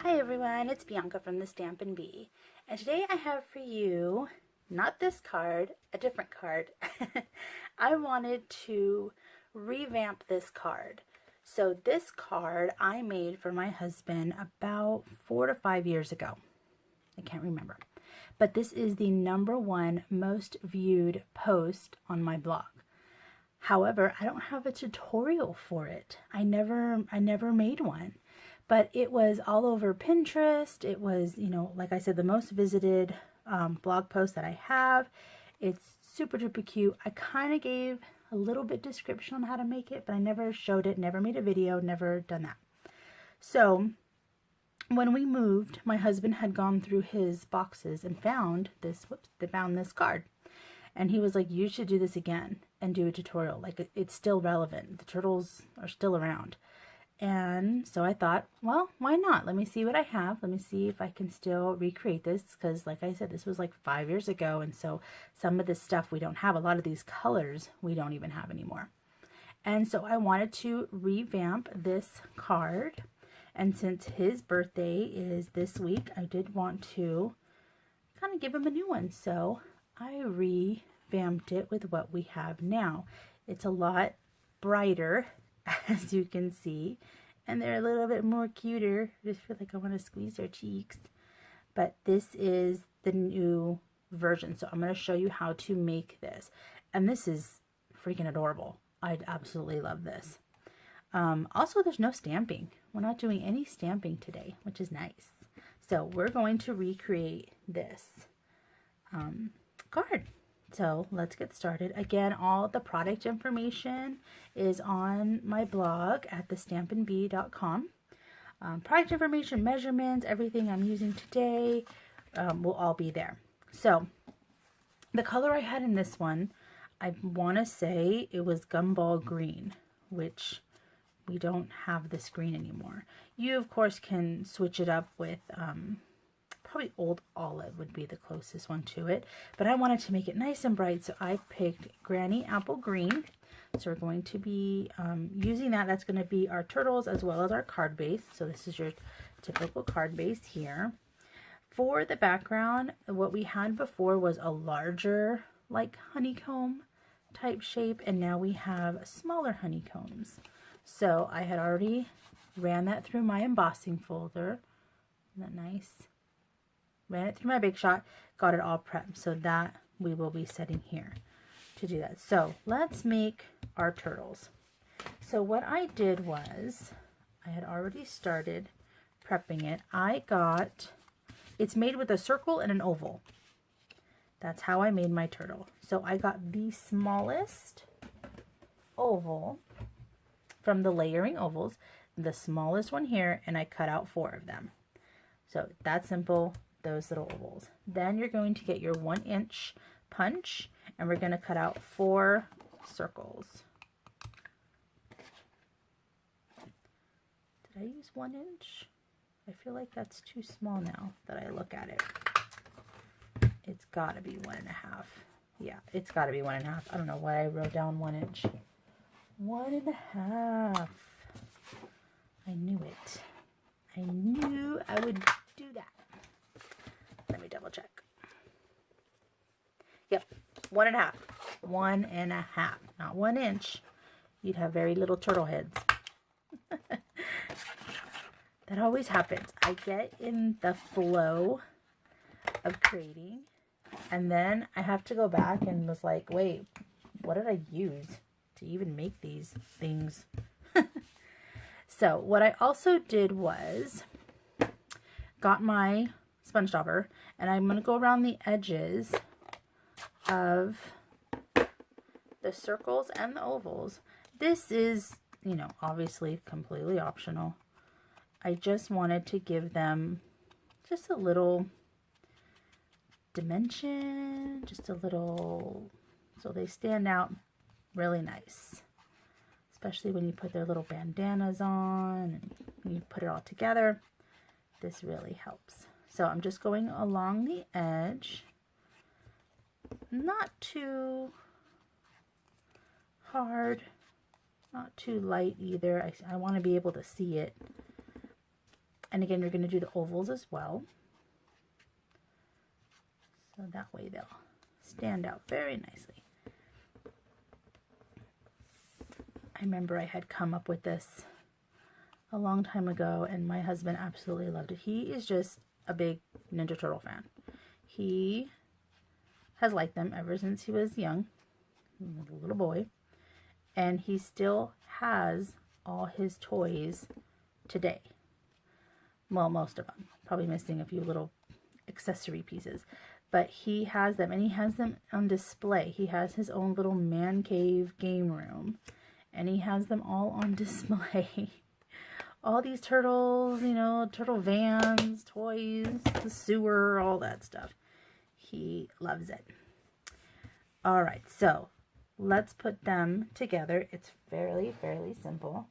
Hi everyone, it's Bianca from the Stampin' Bee, and today I have for you, not this card, a different card. I wanted to revamp this card. So this card I made for my husband about 4 to 5 years ago. I can't remember. But this is the #1 most viewed post on my blog. However, I don't have a tutorial for it. I never made one. But it was all over Pinterest. It was, like I said, the most visited blog post that I have. It's super duper cute. I kind of gave a little bit description on how to make it, but I never showed it, never made a video, never done that. So when we moved, my husband had gone through his boxes and found this card. And he was like, you should do this again and do a tutorial. Like, it's still relevant. The turtles are still around. And so I thought, well, why not? Let me see what I have. Let me see if I can still recreate this. Because like I said, this was like 5 years ago. And so some of this stuff we don't have. A lot of these colors we don't even have anymore. And so I wanted to revamp this card. And since his birthday is this week, I did want to kind of give him a new one. So I revamped it with what we have now. It's a lot brighter, as you can see, and they're a little bit more cuter. I just feel like I want to squeeze their cheeks. But this is the new version, so I'm going to show you how to make this. And this is freaking adorable. I absolutely love this. Also, there's no stamping. We're not doing any stamping today, which is nice. So we're going to recreate this card. So let's get started. Again, all the product information is on my blog at thestampinbee.com. Product information, measurements, everything I'm using today will all be there. So the color I had in this one, I want to say it was gumball green, which we don't have this green anymore. You, of course, can switch it up with probably old olive would be the closest one to it, but I wanted to make it nice and bright, so I picked Granny Apple Green. So we're going to be using that. That's going to be our turtles as well as our card base. So this is your typical card base here. For the background, what we had before was a larger, like honeycomb type shape, and now we have smaller honeycombs. So I had already ran that through my embossing folder. Isn't that nice? Ran it through my Big Shot, got it all prepped, so that we will be setting here to do that. So let's make our turtles. So what I did was, I had already started prepping it. It's made with a circle and an oval. That's how I made my turtle. So I got the smallest oval from the layering ovals, the smallest one here, and I cut out 4 of them. So that's simple. Those little ovals. Then you're going to get your 1-inch punch, and we're going to cut out 4 circles. Did I use 1 inch? I feel like that's too small now that I look at it. It's got to be 1.5. Yeah, it's got to be 1.5. I don't know why I wrote down 1 inch. 1.5. I knew it. I knew I would do that. Let me double check. Yep, 1.5. 1.5, not 1 inch. You'd have very little turtle heads. That always happens. I get in the flow of creating, and then I have to go back and was like, wait, what did I use to even make these things? So what I also did was got my sponge dauber, and I'm going to go around the edges of the circles and the ovals. This is, obviously completely optional. I just wanted to give them just a little dimension, just a little, so they stand out really nice. Especially when you put their little bandanas on and you put it all together. This really helps. So I'm just going along the edge, not too hard, not too light either. I want to be able to see it And again, you're going to do the ovals as well. So that way they'll stand out very nicely. I remember I had come up with this a long time ago, and my husband absolutely loved it. He is just a big Ninja Turtle fan. He has liked them ever since he was young, a little boy, and he still has all his toys today. Well, most of them. Probably missing a few little accessory pieces. But he has them, and he has them on display. He has his own little man cave game room, and he has them all on display. All these turtles, you know, turtle vans, toys, the sewer, all that stuff. He loves it. All right, so let's put them together. It's fairly simple.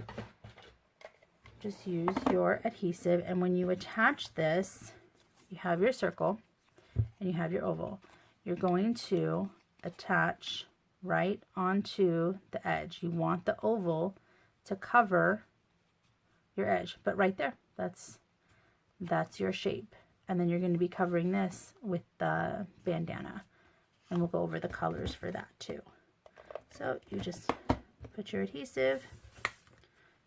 Just use your adhesive, and when you attach this, you have your circle and you have your oval. You're going to attach right onto the edge. You want the oval to cover your edge, but right there, that's your shape. And then you're going to be covering this with the bandana, and we'll go over the colors for that too. So you just put your adhesive,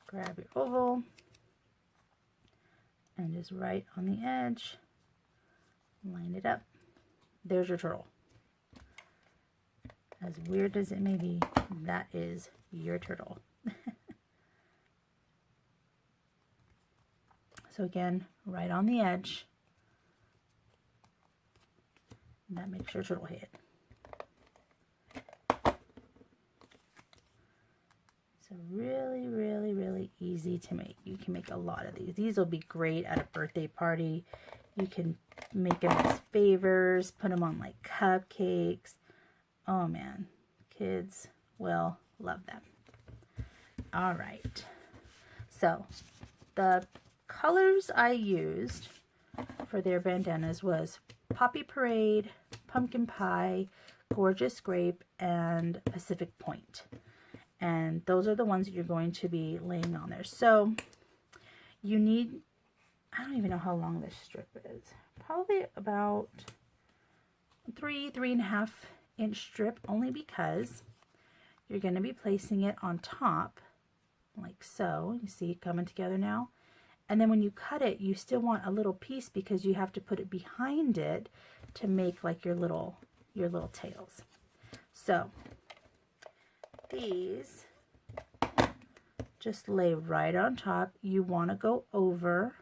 grab your oval, and just right on the edge, line it up. There's your turtle. As weird as it may be, that is your turtle. So again, right on the edge, and that makes your turtle head. So really easy to make. You can make a lot of these. These will be great at a birthday party. You can make them as favors, put them on like cupcakes. Oh man, kids will love them. All right, so the colors I used for their bandanas was Poppy Parade, Pumpkin Pie, Gorgeous Grape, and Pacific Point. And those are the ones that you're going to be laying on there. So you need, I don't even know how long this strip is. Probably about 3.5 inch strip, only because you're going to be placing it on top like so. You see it coming together now? And then when you cut it, you still want a little piece because you have to put it behind it to make like your little tails. So these just lay right on top. You want to go over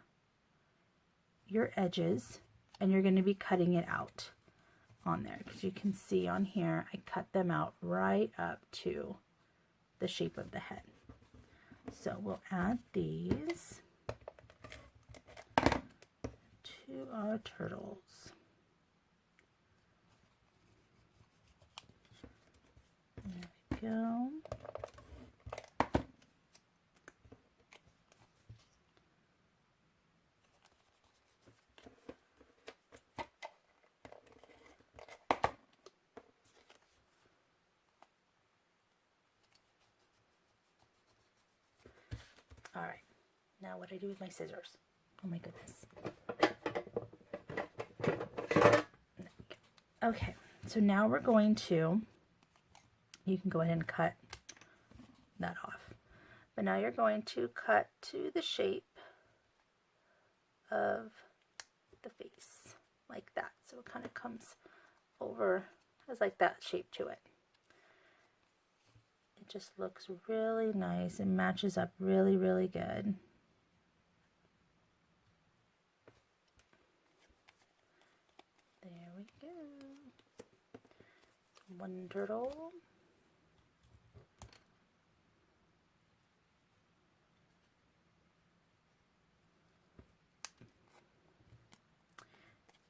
your edges, and you're going to be cutting it out on there, because you can see on here I cut them out right up to the shape of the head. So we'll add these to our turtles. There we go. All right, now what do I do with my scissors? Oh my goodness. Okay, so now we're going to, you can go ahead and cut that off. But now you're going to cut to the shape of the face, like that. So it kind of comes over, has like that shape to it. It just looks really nice and matches up really good. There we go. One turtle.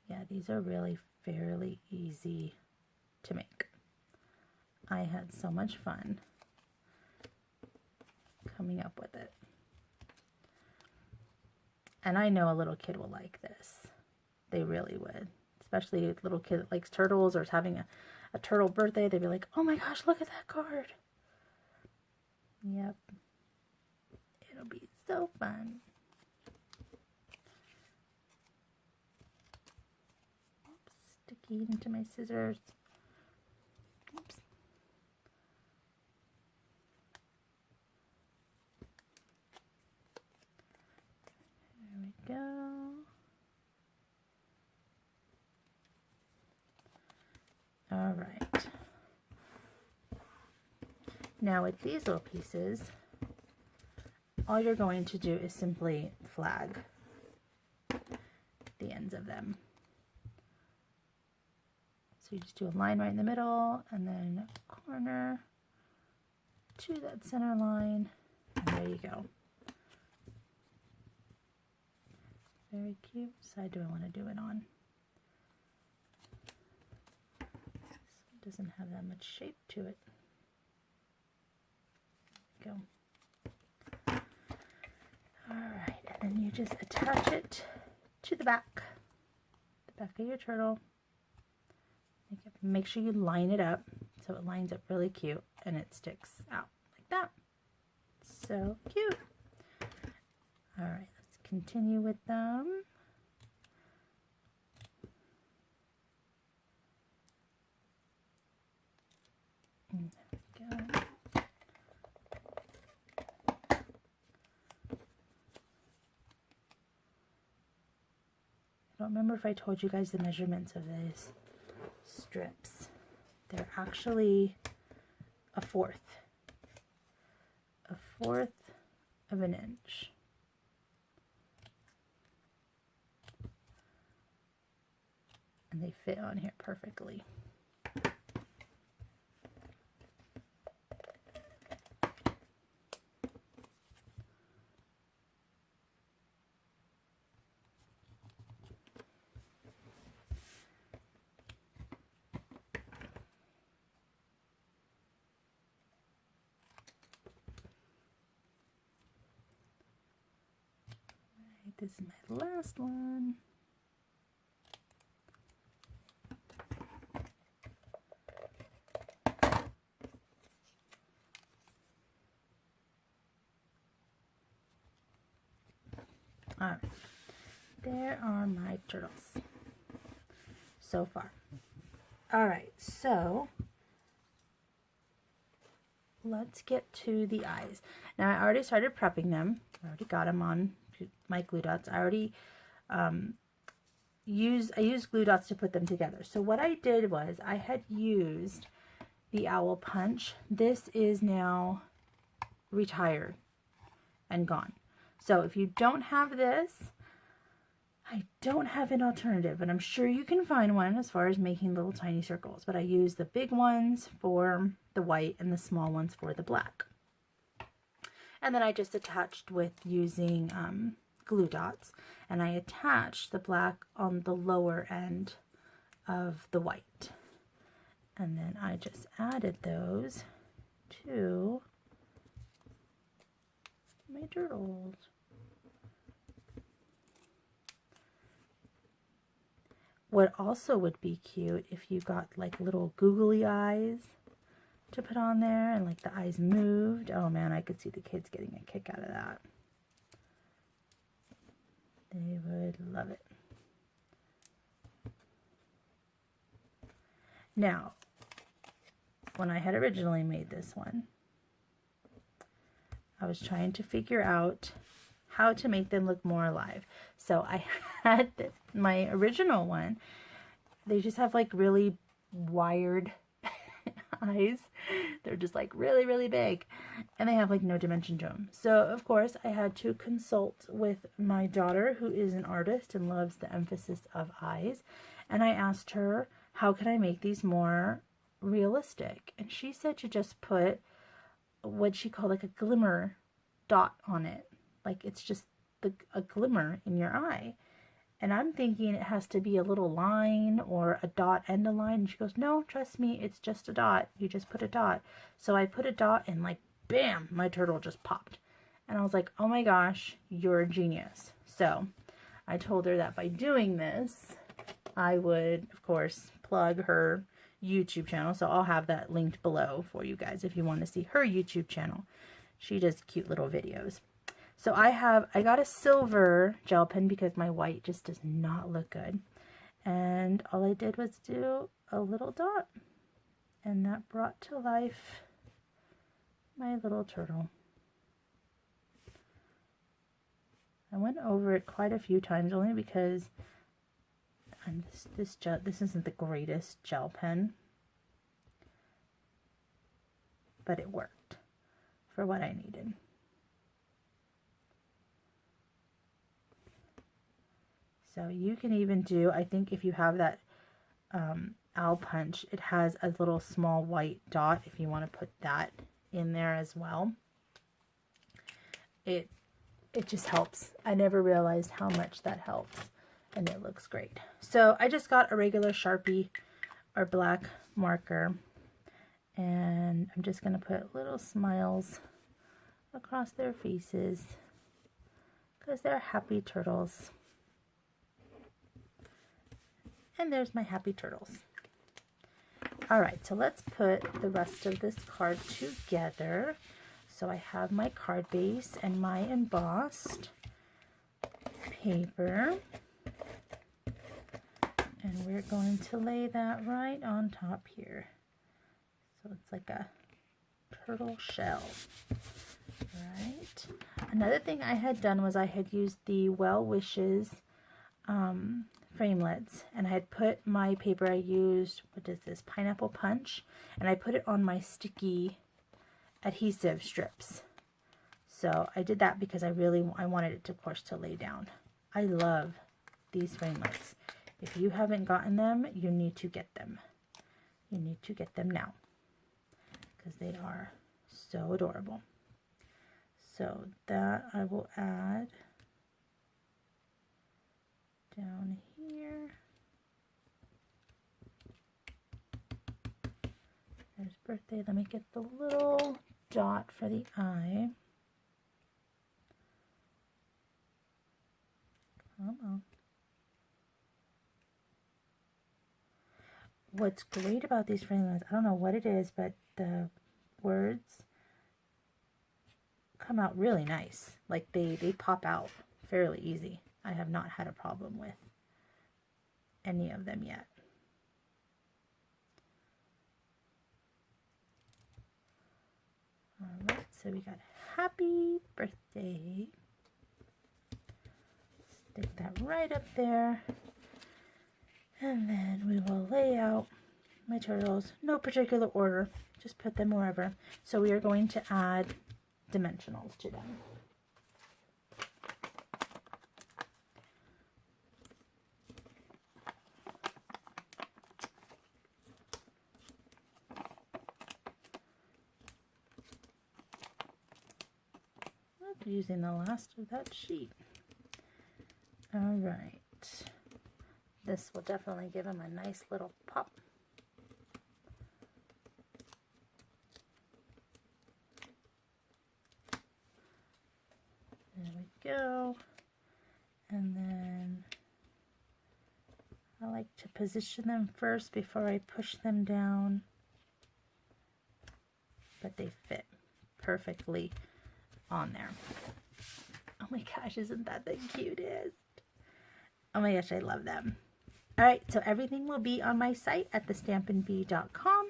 Yeah, these are really fairly easy to make. I had so much fun coming up with it. And I know a little kid will like this. They really would. Especially a little kid that likes turtles or is having a turtle birthday. They'd be like, oh my gosh, look at that card. Yep. It'll be so fun. sticky into my scissors. Oops. There we go. All right. Now with these little pieces, all you're going to do is simply flag the ends of them. So you just do a line right in the middle and then a corner to that center line, and there you go. Very cute. What side do I want to do it on? This one doesn't have that much shape to it. There we go. Alright, and then you just attach it to the back of your turtle. Make sure you line it up so it lines up really cute and it sticks out like that. So cute. Alright, let's continue with them. And there we go. I don't remember if I told you guys the measurements of these strips. They're actually a fourth of an inch. And they fit on here perfectly. This is my last one. All right, there are my turtles so far. All right, so let's get to the eyes. Now I already started prepping them. I already got them on my glue dots. I already used glue dots to put them together. So what I did was I had used the owl punch. This is now retired and gone. So if you don't have this, I don't have an alternative, but I'm sure you can find one as far as making little tiny circles. But I use the big ones for the white and the small ones for the black. And then I just attached with using glue dots, and I attached the black on the lower end of the white. And then I just added those to my turtles. What also would be cute if you got like little googly eyes to put on there and like the eyes moved. Oh man, I could see the kids getting a kick out of that. They would love it. Now, when I had originally made this one, I was trying to figure out how to make them look more alive. So I had my original one. They just have like really wired eyes. They're just like really, really big. And they have like no dimension to them. So of course I had to consult with my daughter, who is an artist and loves the emphasis of eyes. And I asked her, how can I make these more realistic? And she said to just put what she called like a glimmer dot on it. Like it's just a glimmer in your eye. And I'm thinking it has to be a little line or a dot and a line. And she goes, no, trust me, it's just a dot. You just put a dot. So I put a dot and like, bam, my turtle just popped. And I was like, oh my gosh, you're a genius. So I told her that by doing this, I would, of course, plug her YouTube channel. So I'll have that linked below for you guys if you want to see her YouTube channel. She does cute little videos. So I got a silver gel pen because my white just does not look good. And all I did was do a little dot, and that brought to life my little turtle. I went over it quite a few times only because this isn't the greatest gel pen, but it worked for what I needed. So you can even do, I think if you have that owl punch, it has a little small white dot if you want to put that in there as well. It just helps. I never realized how much that helps, and it looks great. So I just got a regular Sharpie or black marker, and I'm just going to put little smiles across their faces because they're happy turtles. And there's my happy turtles. Alright, so let's put the rest of this card together. So I have my card base and my embossed paper. And we're going to lay that right on top here. So it's like a turtle shell. Right. Another thing I had done was I had used the Well Wishes framelits, and I had put my paper, I used, what is this, Pineapple Punch, and I put it on my sticky adhesive strips. So I did that because I wanted it, of course, to lay down. I love these framelits. If you haven't gotten them, you need to get them. You need to get them now because they are so adorable. So that I will add down here. There's birthday. Let me get the little dot for the eye. Come on. What's great about these framelits, I don't know what it is, but the words come out really nice. Like they pop out fairly easy. I have not had a problem with any of them yet. Alright, so we got happy birthday. Stick that right up there. And then we will lay out my turtles. No particular order. Just put them wherever. So we are going to add dimensionals to them. Using the last of that sheet. All right. This will definitely give him a nice little pop. There we go. And then I like to position them first before I push them down. But they fit perfectly on there. Oh my gosh, isn't that the cutest? Oh my gosh, I love them. Alright, so everything will be on my site at thestampinbee.com.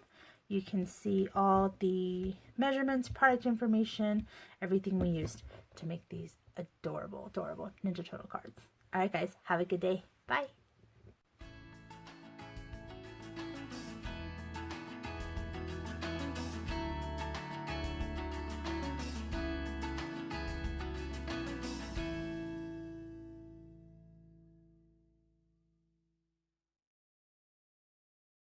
You can see all the measurements, product information, everything we used to make these adorable, adorable Ninja Turtle cards. Alright guys, have a good day. Bye.